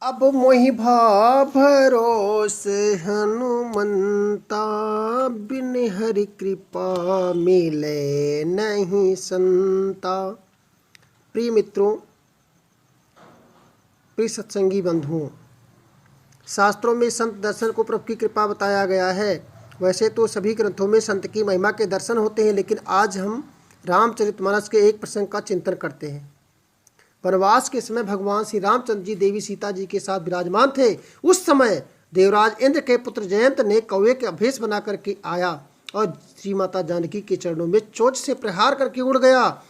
अब मोहि भरोस हनुमंता, बिन हरि कृपा मिले नहीं संता। प्रिय मित्रों, प्रिय सत्संगी बंधुओं, शास्त्रों में संत दर्शन को प्रभु की कृपा बताया गया है। वैसे तो सभी ग्रंथों में संत की महिमा के दर्शन होते हैं, लेकिन आज हम रामचरितमानस के एक प्रसंग का चिंतन करते हैं। वनवास के समय भगवान श्री रामचंद्र जी देवी सीता जी के साथ विराजमान थे। उस समय देवराज इंद्र के पुत्र जयंत ने कौवे के अभेष बना करके आया और श्री माता जानकी के चरणों में चोंच से प्रहार करके उड़ गया।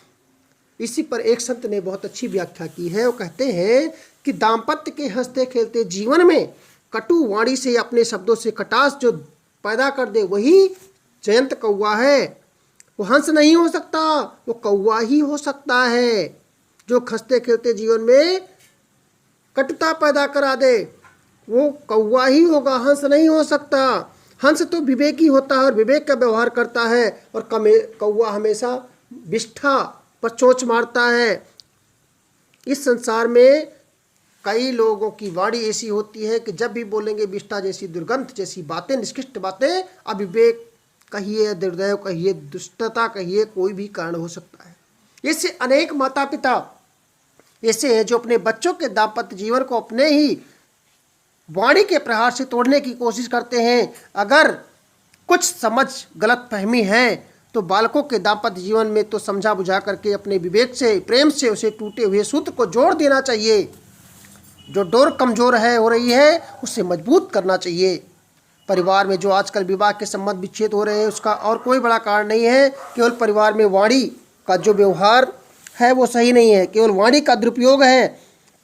इसी पर एक संत ने बहुत अच्छी व्याख्या की है। वो कहते हैं कि दाम्पत्य के हंसते खेलते जीवन में कटु वाणी से अपने शब्दों से कटास जो पैदा कर दे, वही जयंत कौवा है। वो हंस नहीं हो सकता, वो कौवा ही हो सकता है। जो हंसते खेलते जीवन में कटुता पैदा करा दे, वो कौवा ही होगा, हंस नहीं हो सकता। हंस तो विवेकी होता है और विवेक का व्यवहार करता है, और कौवा हमेशा विष्ठा पर चोंच मारता है। इस संसार में कई लोगों की वाणी ऐसी होती है कि जब भी बोलेंगे विष्ठा जैसी दुर्गंध जैसी बातें, निष्कृष्ट बातें, अविवेक कहिए, दुर्दैव कहिए, दुष्टता कहिए, कोई भी कारण हो सकता है। इससे अनेक माता पिता ऐसे हैं जो अपने बच्चों के दाम्पत्य जीवन को अपने ही वाणी के प्रहार से तोड़ने की कोशिश करते हैं। अगर कुछ समझ गलत फहमी है तो बालकों के दाम्पत्य जीवन में तो समझा बुझा करके अपने विवेक से, प्रेम से उसे टूटे हुए सूत्र को जोड़ देना चाहिए। जो डोर कमजोर हो रही है उसे मजबूत करना चाहिए। परिवार में जो आजकल विवाह के संबंध विच्छेद हो रहे हैं, उसका और कोई बड़ा कारण नहीं है, केवल परिवार में वाणी का जो व्यवहार है वो सही नहीं है, केवल वाणी का दुरुपयोग है।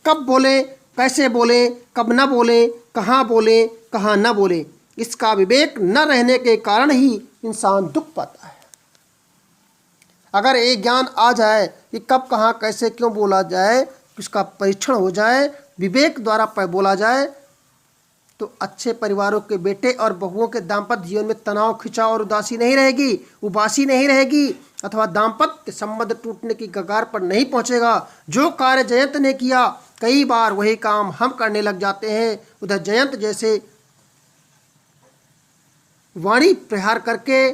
कब बोले, कैसे बोले, कब न बोले, कहाँ न बोले, इसका विवेक न रहने के कारण ही इंसान दुख पाता है। अगर एक ज्ञान आ जाए कि कब, कहाँ, कैसे, क्यों बोला जाए, उसका परीक्षण हो जाए, विवेक द्वारा बोला जाए, तो अच्छे परिवारों के बेटे और बहुओं के दाम्पत्य जीवन में तनाव, खिंचाव और उदासी नहीं रहेगी, उबासी नहीं रहेगी, अथवा दाम्पत्य संबंध टूटने की कगार पर नहीं पहुंचेगा। जो कार्य जयंत ने किया, कई बार वही काम हम करने लग जाते हैं। उधर जयंत जैसे वाणी प्रहार करके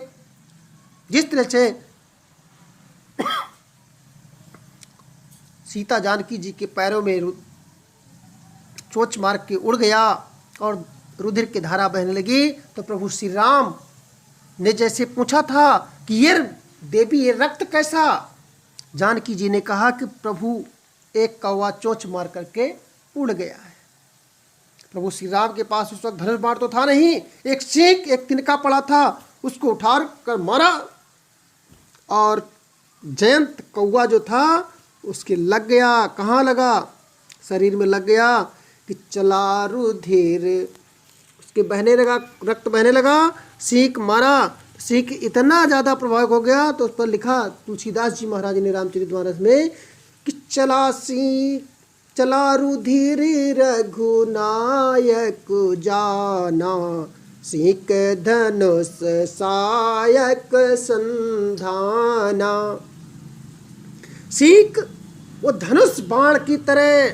जिस तरह से सीता जानकी जी के पैरों में चोंच मार के उड़ गया और रुधिर की धारा बहने लगी, तो प्रभु श्री राम ने जैसे पूछा था कि ये देवी, ये रक्त कैसा? जानकी जी ने कहा कि प्रभु, एक कौवा चोंच मार करके उड़ गया है। प्रभु श्री राम के पास उस वक्त धनुष बाण तो था नहीं, एक सींग, एक तिनका पड़ा था, उसको उठा कर मारा और जयंत कौवा जो था उसके लग गया। कहाँ लगा? शरीर में लग गया कि चला रुधिर, उसके बहने लगा, रक्त बहने लगा। सींक मारा, सींक इतना ज़्यादा प्रभावित हो गया तो उस पर लिखा तुलसीदास जी महाराज ने रामचरितमानस में कि चला रुधिर रघुनायक जाना, सींक धनुष सायक संधाना। सींक वो धनुष बाण की तरह,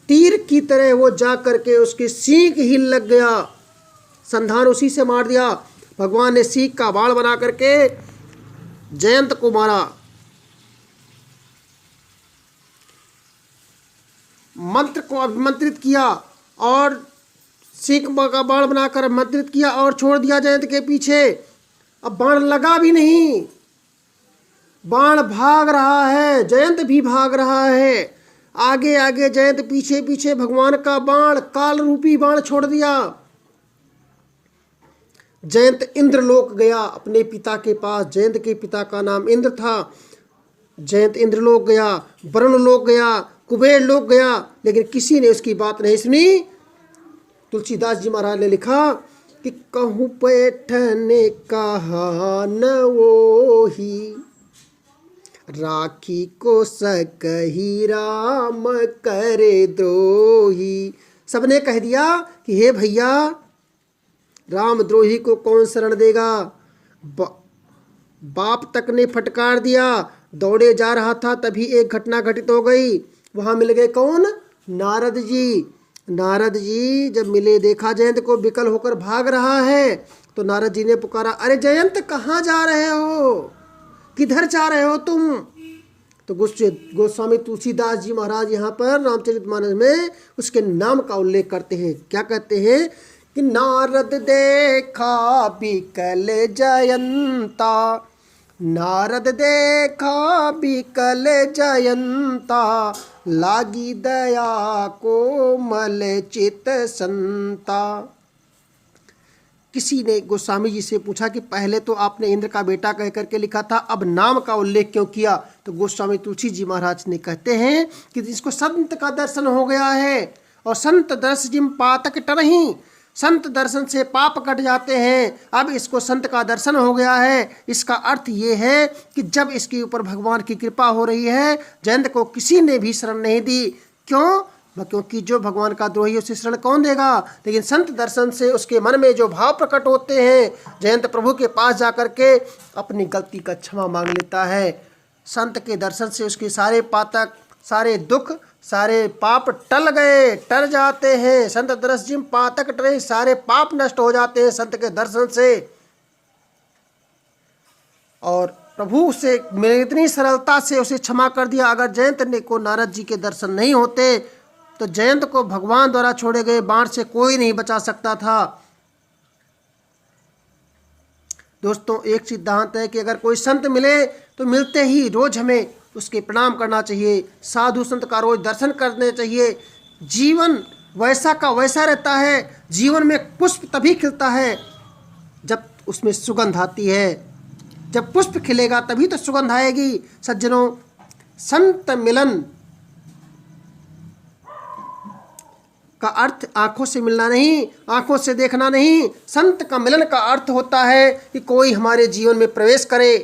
तीर की तरह वो जा करके उसकी सींग ही लग गया, संधान उसी से मार दिया। भगवान ने सींग का बाण बना करके जयंत को मारा। मंत्र को अभिमंत्रित किया और सींग का बाण बनाकर अभिमंत्रित किया और छोड़ दिया जयंत के पीछे। अब बाण लगा भी नहीं, बाण भाग रहा है, जयंत भी भाग रहा है। आगे आगे जयंत, पीछे पीछे भगवान का बाण, काल रूपी बाण छोड़ दिया। जयंत इंद्रलोक गया अपने पिता के पास। जयंत के पिता का नाम इंद्र था। जयंत इंद्रलोक गया, वरुण लोक गया, कुबेर लोक गया, लेकिन किसी ने उसकी बात नहीं सुनी। तुलसीदास जी महाराज ने लिखा कि कहूँ पैठन कहा न वोही, राखी को सकही राम करे द्रोही। सबने कह दिया कि हे भैया, राम द्रोही को कौन शरण देगा? बाप तक ने फटकार दिया। दौड़े जा रहा था, तभी एक घटना घटित हो गई। वहां मिल गए कौन? नारद जी जब मिले, देखा जयंत को विकल होकर भाग रहा है, तो नारद जी ने पुकारा, अरे जयंत कहाँ जा रहे हो, किधर जा रहे हो तुम। तो गोस्वामी तुलसीदास जी महाराज यहाँ पर रामचरितमानस में उसके नाम का उल्लेख करते हैं। क्या कहते हैं कि नारद देखा विकल जयंता, नारद देखा विकल जयंता, लागी दया कोमल चित संता। किसी ने गोस्वामी जी से पूछा कि पहले तो आपने इंद्र का बेटा कह करके लिखा था, अब नाम का उल्लेख क्यों किया। तो गोस्वामी तुलसी जी महाराज ने कहते हैं कि इसको संत का दर्शन हो गया है, और संत दर्श जिम पातक टरही, संत दर्शन से पाप कट जाते हैं। अब इसको संत का दर्शन हो गया है। इसका अर्थ ये है कि जब इसके ऊपर भगवान की कृपा हो रही है, जयंत को किसी ने भी शरण नहीं दी। क्यों? क्योंकि जो भगवान का द्रोही है उसे शरण कौन देगा। लेकिन संत दर्शन से उसके मन में जो भाव प्रकट होते हैं, जयंत प्रभु के पास जाकर के अपनी गलती का क्षमा मांग लेता है। संत के दर्शन से उसके सारे पातक, सारे दुख, सारे पाप टल जाते हैं। संत दर्श जिम पातक टरे, सारे पाप नष्ट हो जाते हैं संत के दर्शन से। और प्रभु से इतनी सरलता से उसे क्षमा कर दिया। अगर जयंत ने को नारद जी के दर्शन नहीं होते तो जयंत को भगवान द्वारा छोड़े गए बाण से कोई नहीं बचा सकता था। दोस्तों, एक सिद्धांत है कि अगर कोई संत मिले तो मिलते ही रोज हमें उसके प्रणाम करना चाहिए, साधु संत का रोज दर्शन करने चाहिए। जीवन वैसा का वैसा रहता है। जीवन में पुष्प तभी खिलता है जब उसमें सुगंध आती है। जब पुष्प खिलेगा तभी तो सुगंध आएगी। सज्जनों, संत मिलन का अर्थ आंखों से मिलना नहीं, आंखों से देखना नहीं। संत का मिलन का अर्थ होता है कि कोई हमारे जीवन में प्रवेश करे।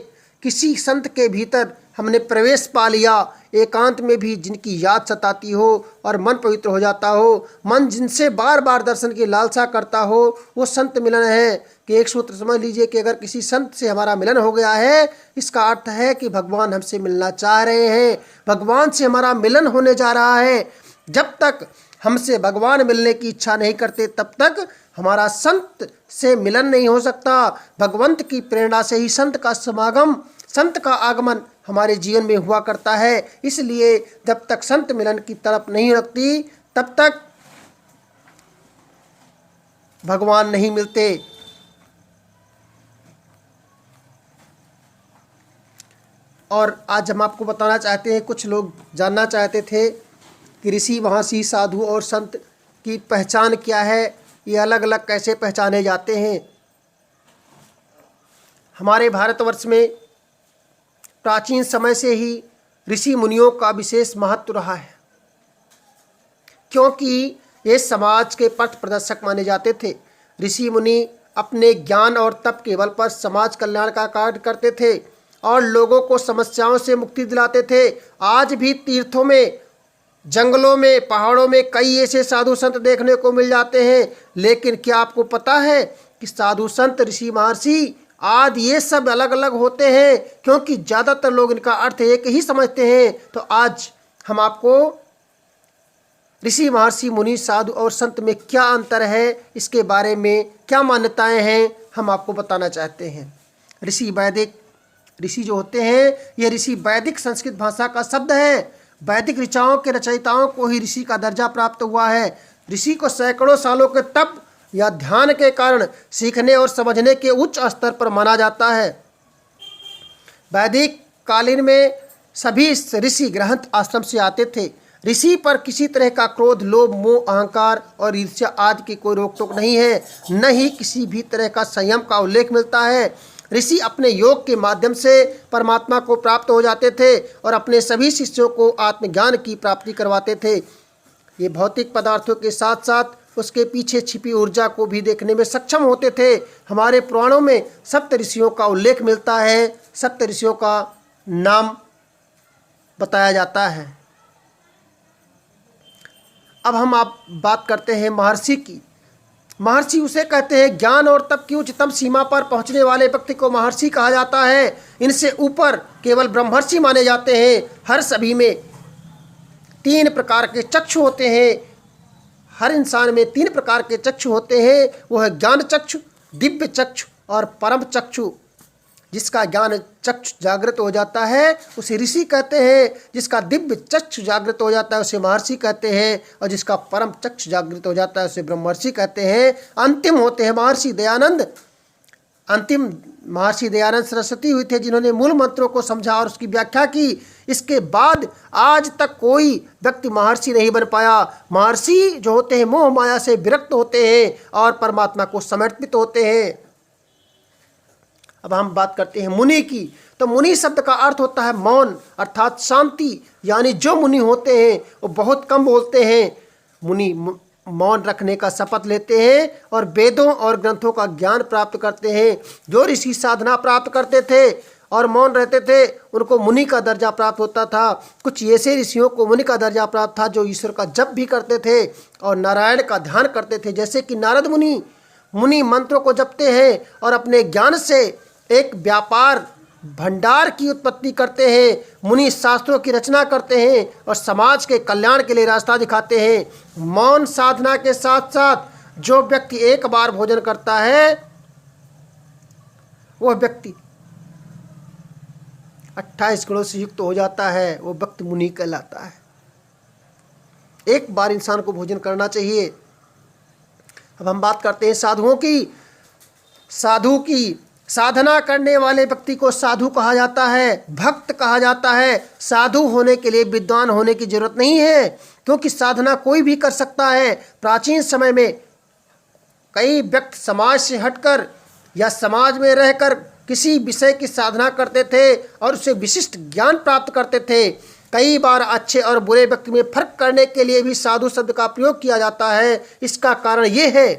किसी संत के भीतर हमने प्रवेश पा लिया, एकांत में भी जिनकी याद सताती हो और मन पवित्र हो जाता हो, मन जिनसे बार बार दर्शन की लालसा करता हो, वो संत मिलन है। कि एक सूत्र समझ लीजिए कि अगर किसी संत से हमारा मिलन हो गया है, इसका अर्थ है कि भगवान हमसे मिलना चाह रहे हैं, भगवान से हमारा मिलन होने जा रहा है। जब तक हमसे भगवान मिलने की इच्छा नहीं करते तब तक हमारा संत से मिलन नहीं हो सकता। भगवंत की प्रेरणा से ही संत का समागम, संत का आगमन हमारे जीवन में हुआ करता है। इसलिए जब तक संत मिलन की तरफ नहीं रखती तब तक भगवान नहीं मिलते। और आज हम आपको बताना चाहते हैं, कुछ लोग जानना चाहते थे कि ऋषि, महर्षि, साधु और संत की पहचान क्या है, ये अलग अलग कैसे पहचाने जाते हैं। हमारे भारतवर्ष में प्राचीन समय से ही ऋषि मुनियों का विशेष महत्व रहा है, क्योंकि ये समाज के पथ प्रदर्शक माने जाते थे। ऋषि मुनि अपने ज्ञान और तप के बल पर समाज कल्याण का कार्य करते थे और लोगों को समस्याओं से मुक्ति दिलाते थे। आज भी तीर्थों में, जंगलों में, पहाड़ों में कई ऐसे साधु संत देखने को मिल जाते हैं। लेकिन क्या आपको पता है कि साधु संत, ऋषि, महर्षि आदि ये सब अलग अलग होते हैं, क्योंकि ज़्यादातर लोग इनका अर्थ एक ही समझते हैं। तो आज हम आपको ऋषि, महर्षि, मुनि, साधु और संत में क्या अंतर है, इसके बारे में क्या मान्यताएं हैं, हम आपको बताना चाहते हैं। ऋषि जो होते हैं, ये ऋषि वैदिक संस्कृत भाषा का शब्द है। वैदिक ऋचाओं के रचयिताओं को ही ऋषि का दर्जा प्राप्त हुआ है। ऋषि को सैकड़ों सालों के तप या ध्यान के कारण सीखने और समझने के उच्च स्तर पर माना जाता है। वैदिक कालीन में सभी ऋषि गृहस्थ आश्रम से आते थे। ऋषि पर किसी तरह का क्रोध, लोभ, मोह, अहंकार और ईर्ष्या आदि की कोई रोक टोक नहीं है, न ही किसी भी तरह का संयम का उल्लेख मिलता है। ऋषि अपने योग के माध्यम से परमात्मा को प्राप्त हो जाते थे और अपने सभी शिष्यों को आत्मज्ञान की प्राप्ति करवाते थे। ये भौतिक पदार्थों के साथ साथ उसके पीछे छिपी ऊर्जा को भी देखने में सक्षम होते थे। हमारे पुराणों में सप्त ऋषियों का उल्लेख मिलता है, सप्त ऋषियों का नाम बताया जाता है। अब हम आप बात करते हैं महर्षि की। महर्षि उसे कहते हैं ज्ञान और तप की उच्चतम सीमा पर पहुंचने वाले व्यक्ति को महर्षि कहा जाता है। इनसे ऊपर केवल ब्रह्मर्षि माने जाते हैं। हर सभी में तीन प्रकार के चक्षु होते हैं। हर इंसान में तीन प्रकार के चक्षु होते हैं। वो है ज्ञान चक्षु, दिव्य चक्षु और परम चक्षु। जिसका ज्ञान चक्षु जागृत हो जाता है उसे ऋषि कहते हैं, जिसका दिव्य चक्षु जागृत हो जाता है उसे महर्षि कहते हैं, और जिसका परम चक्षु जागृत हो जाता है उसे ब्रह्मर्षि कहते हैं। अंतिम होते हैं महर्षि दयानंद। अंतिम महर्षि दयानंद सरस्वती हुए थे जिन्होंने मूल मंत्रों को समझा और उसकी व्याख्या की। इसके बाद आज तक कोई व्यक्ति महर्षि नहीं बन पाया। महर्षि जो होते हैं मोह माया से विरक्त होते हैं और परमात्मा को समर्पित होते हैं। अब हम बात करते हैं मुनि की। तो मुनि शब्द का अर्थ होता है मौन, अर्थात शांति। यानी जो मुनि होते हैं वो बहुत कम बोलते हैं। मुनि मौन रखने का शपथ लेते हैं और वेदों और ग्रंथों का ज्ञान प्राप्त करते हैं। जो ऋषि साधना प्राप्त करते थे और मौन रहते थे उनको मुनि का दर्जा प्राप्त होता था। कुछ ऐसे ऋषियों को मुनि का दर्जा प्राप्त था जो ईश्वर का जप भी करते थे और नारायण का ध्यान करते थे, जैसे कि नारद मुनि। मुनि मंत्रों को जपते हैं और अपने ज्ञान से एक व्यापार भंडार की उत्पत्ति करते हैं। मुनि शास्त्रों की रचना करते हैं और समाज के कल्याण के लिए रास्ता दिखाते हैं। मौन साधना के साथ साथ जो व्यक्ति एक बार भोजन करता है वह व्यक्ति 28 गुणों से युक्त हो जाता है, वो व्यक्ति मुनि कहलाता है। एक बार इंसान को भोजन करना चाहिए। अब हम बात करते हैं साधुओं की। साधु की साधना करने वाले व्यक्ति को साधु कहा जाता है, भक्त कहा जाता है। साधु होने के लिए विद्वान होने की जरूरत नहीं है, क्योंकि साधना कोई भी कर सकता है। प्राचीन समय में कई व्यक्ति समाज से हटकर या समाज में रहकर किसी विषय की साधना करते थे और उससे विशिष्ट ज्ञान प्राप्त करते थे। कई बार अच्छे और बुरे व्यक्ति में फर्क करने के लिए भी साधु शब्द का प्रयोग किया जाता है। इसका कारण ये है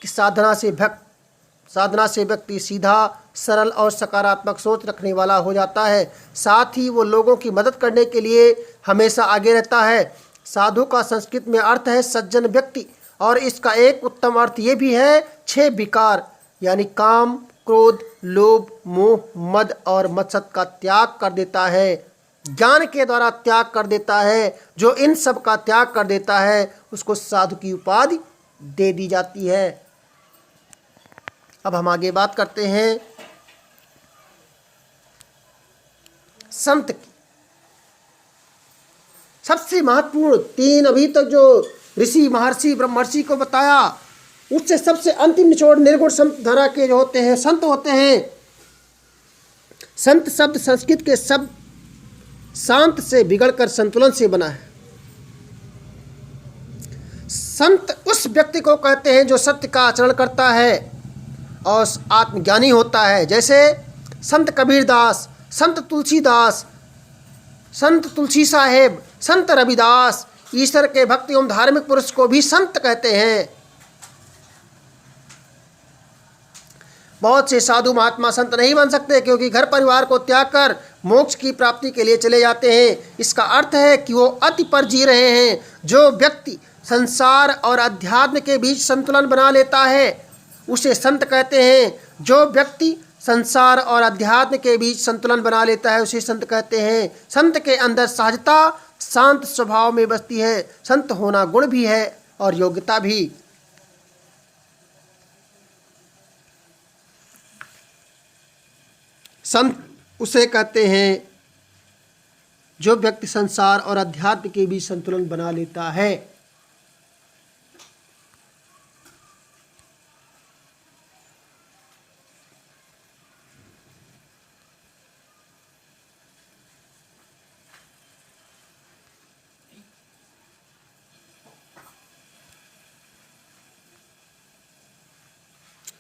कि साधना से व्यक्ति सीधा, सरल और सकारात्मक सोच रखने वाला हो जाता है। साथ ही वो लोगों की मदद करने के लिए हमेशा आगे रहता है। साधु का संस्कृत में अर्थ है सज्जन व्यक्ति, और इसका एक उत्तम अर्थ ये भी है 6 विकार यानी काम, क्रोध, लोभ, मोह, मद और मत्सर का त्याग कर देता है। ज्ञान के द्वारा त्याग कर देता है। जो इन सब का त्याग कर देता है उसको साधु की उपाधि दे दी जाती है। अब हम आगे बात करते हैं संत की। सबसे महत्वपूर्ण 3 अभी तक जो ऋषि, महर्षि, ब्रह्मर्षि को बताया, उससे सबसे अंतिम निचोड़ निर्गुण संत धारा के जो होते हैं संत होते हैं। संत शब्द संस्कृत के शब्द शांत से बिगड़कर संतुलन से बना है। संत उस व्यक्ति को कहते हैं जो सत्य का आचरण करता है और आत्मज्ञानी होता है, जैसे संत कबीरदास, संत तुलसीदास, संत तुलसी साहेब, संत रविदास। ईश्वर के भक्त एवं धार्मिक पुरुष को भी संत कहते हैं। बहुत से साधु महात्मा संत नहीं बन सकते, क्योंकि घर परिवार को त्याग कर मोक्ष की प्राप्ति के लिए चले जाते हैं। इसका अर्थ है कि वो अति पर जी रहे हैं। जो व्यक्ति संसार और अध्यात्म के बीच संतुलन बना लेता है उसे संत कहते हैं। जो व्यक्ति संसार और अध्यात्म के बीच संतुलन बना लेता है उसे संत कहते हैं। संत के अंदर सहजता, शांत स्वभाव में बसती है। संत होना गुण भी है और योग्यता भी। संत उसे कहते हैं जो व्यक्ति संसार और अध्यात्म के बीच संतुलन बना लेता है।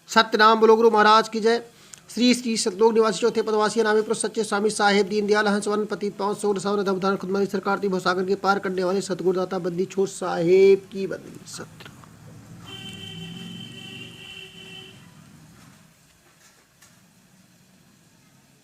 सत्यनाम बोलो गुरु महाराज की जय। श्री श्री सतलोक निवासी चौथे पदवासी नामी पुरुष सच्चे स्वामी साहेब दीनदयाल हंसवन पतित पावन सौर सौर धमधान खुदमानी सरकार भवसागर के पार करने वाले सतगुरुदाता बंदी छोड़ साहेब की बंदी सत्र।